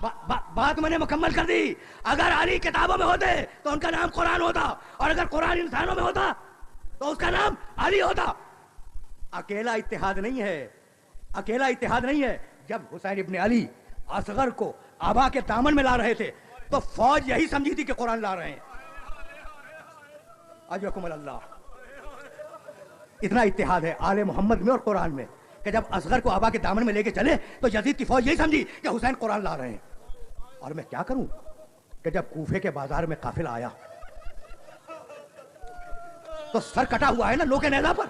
بات میں نے مکمل کر دی. اگر علی کتابوں میں ہوتے تو ان کا نام قرآن ہوتا, اور اگر قرآن انسانوں میں ہوتا تو اس کا نام علی ہوتا. اکیلا اتحاد نہیں ہے, اکیلا اتحاد نہیں ہے. جب حسین ابن علی اصغر کو آبا کے دامن میں لا رہے تھے تو فوج یہی سمجھی تھی کہ قرآن لا رہے ہیں. اجرکم اللہ. اتنا اتحاد ہے آل محمد میں اور قرآن میں کہ جب اصغر کو آبا کے دامن میں لے کے چلے تو یزید کی فوج یہی سمجھی کہ حسین قرآن لا رہے ہیں. اور میں کیا کروں کہ جب کوفے کے بازار میں قافلہ آیا تو سر کٹا ہوا ہے نا لوک نیزہ پر,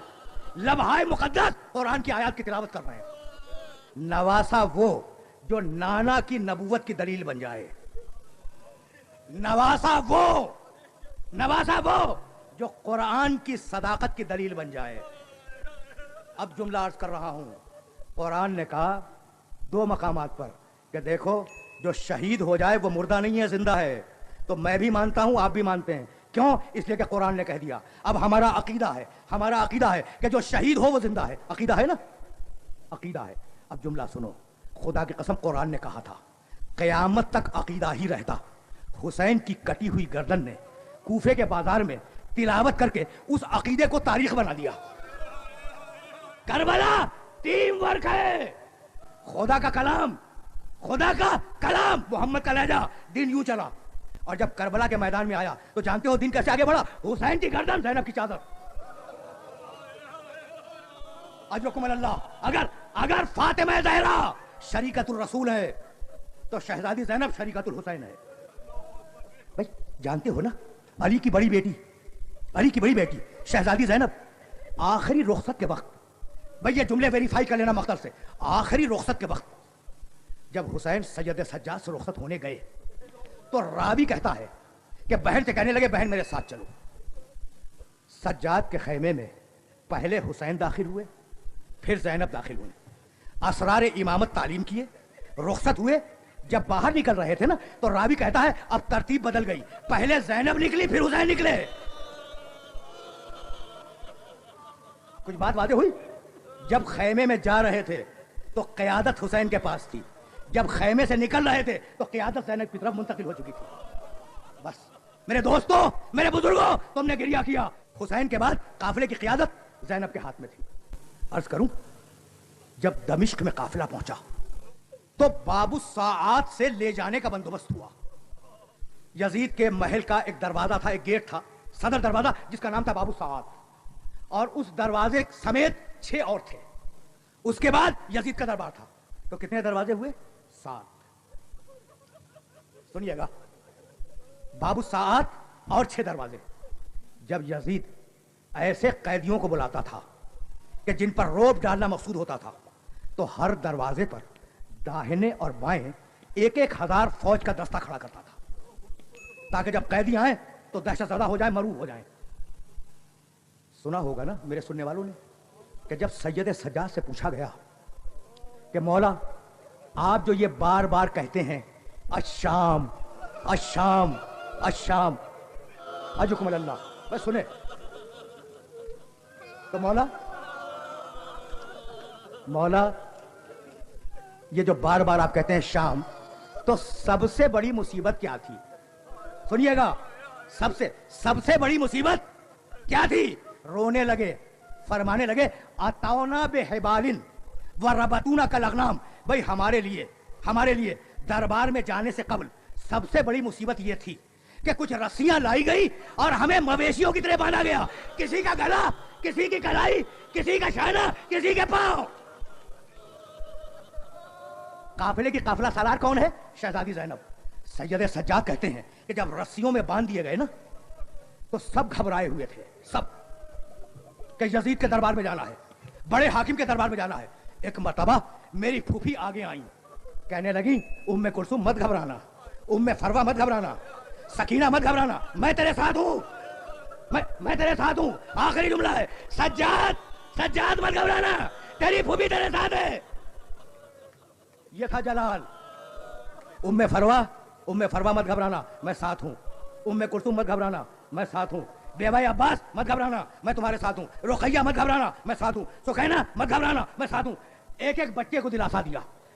لمحہ مقدس قرآن کی آیات کی تلاوت کر رہے ہیں. نواسا وہ جو نانا کی نبوت کی دلیل بن جائے, نواسا وہ جو قرآن کی صداقت کی دلیل بن جائے. اب جملہ عرض کر رہا ہوں. قرآن نے کہا 2 مقامات پر کہ دیکھو جو شہید ہو جائے وہ مردہ نہیں ہے, زندہ ہے. تو میں بھی مانتا ہوں, آپ بھی مانتے ہیں. کیوں؟ اس لیے کہ قرآن نے کہہ دیا. اب ہمارا عقیدہ ہے کہ جو شہید ہو وہ زندہ ہے. عقیدہ ہے نا, عقیدہ ہے. اب جملہ سنو, خدا کی قسم قرآن نے کہا تھا قیامت تک عقیدہ ہی رہتا. حسین کی کٹی ہوئی گردن نے کوفے کے بازار میں تلاوت کر کے اس عقیدے کو تاریخ بنا دیا. کربلا ٹیم ورک ہے, خدا کا کلام محمد کا لہجہ, دین یوں چلا. اور جب کربلا کے میدان میں آیا تو جانتے ہو دین کیسے آگے بڑھا؟ حسین کی گردن, زینب کی چادر. اجرکم اللہ. اگر فاطمہ زہرا شریکت الرسول ہے تو شہزادی زینب شریکت الحسین ہے. بھائی جانتے ہو نا, علی کی بڑی بیٹی شہزادی زینب آخری رخصت کے وقت, بھائی یہ جملے ویریفائی کر لینا مختر سے, آخری رخصت کے وقت جب حسین سید سجاد سے رخصت ہونے گئے تو راوی کہتا ہے کہ بہن سے کہنے لگے بہن میرے ساتھ چلو. سجاد کے خیمے میں پہلے حسین داخل ہوئے, پھر زینب داخل ہوئے, اسرار امامت تعلیم کیے, رخصت ہوئے. جب باہر نکل رہے تھے نا تو راوی کہتا ہے اب ترتیب بدل گئی, پہلے زینب نکلی پھر حسین نکلے. کچھ بات واضح ہوئی؟ جب خیمے میں جا رہے تھے تو قیادت حسین کے پاس تھی, جب خیمے سے نکل رہے تھے تو قیادت زینب کی طرف منتقل ہو چکی تھی. بس میرے دوستوں, میرے بزرگوں, تم نے گریہ کیا. حسین کے بعد قافلے کی قیادت زینب کے ہاتھ میں تھی. عرض کروں, جب دمشق میں قافلہ پہنچا تو باب الساعات سے لے جانے کا بندوبست ہوا. یزید کے محل کا ایک دروازہ تھا, ایک گیٹ تھا, صدر دروازہ, جس کا نام تھا باب الساعات, اور اس دروازے سمیت 6 اور تھے. اس کے بعد یزید کا دربار تھا. تو کتنے دروازے ہوئے؟ 7. سنیے گا, باب الساعات اور 6 دروازے. جب یزید ایسے قیدیوں کو بلاتا تھا کہ جن پر روب ڈالنا مقصود ہوتا تھا تو ہر دروازے پر داہنے اور بائیں 1,000 فوج کا دستہ کھڑا کرتا تھا, تاکہ جب قیدی آئیں تو دہشت زدہ ہو جائیں, مرعوب ہو جائیں. سنا ہوگا نا میرے سننے والوں نے کہ جب سید سجاد سے پوچھا گیا کہ مولا آپ جو یہ بار بار کہتے ہیں الشام الشام الشام, اجرکم اللہ, بس سنیں, تو مولا یہ جو بار بار آپ کہتے ہیں شام, تو سب سے بڑی مصیبت کیا تھی؟ سنیے گا, سب سے بڑی مصیبت کیا تھی؟ رونے لگے, فرمانے لگے اتونا بحبالن وربطونا کالاغنام. بھائی ہمارے لیے دربار میں جانے سے قبل سب سے بڑی مصیبت یہ تھی کہ کچھ رسیاں لائی گئی اور ہمیں مویشیوں کی طرح باندھا گیا, کسی کا گلا, کسی کی کلائی, کسی کا شانہ, کسی کے پاؤں. قافلے کی قافلہ سالار کون ہے؟ شہزادی زینب. سید سجاد کہتے ہیں کہ جب رسیوں میں باندھ دیے گئے نا تو سب گھبرائے ہوئے تھے, سب, کہ یزید کے دربار میں جانا ہے, بڑے حاکم کے دربار میں جانا ہے. ایک مرتبہ میری پھوپھی آگے آئیں, کہنے لگی ام کلثوم مت گھبرانا, ام فروہ مت گھبرانا, سکینہ مت گھبرانا, میں تیرے ساتھ ہوں, میں تیرے ساتھ ہوں. آخری جملہ ہے سجاد مت گھبرانا, تیری پھوپھی تیرے ساتھ ہے. یہ تھا جلال. ام فروہ مت گھبرانا, میں ساتھ ہوں. ام کلثوم مت گھبرانا, میں ساتھ ہوں. بیوہ عباس مت گھبرانا, میں تمہارے ساتھ ہوں. رقیہ مت گھبرانا, میں ساتھ ہوں. سکینہ مت گھبرانا, میں ساتھ ہوں. ایک ایک بچے کو دلاسا دیا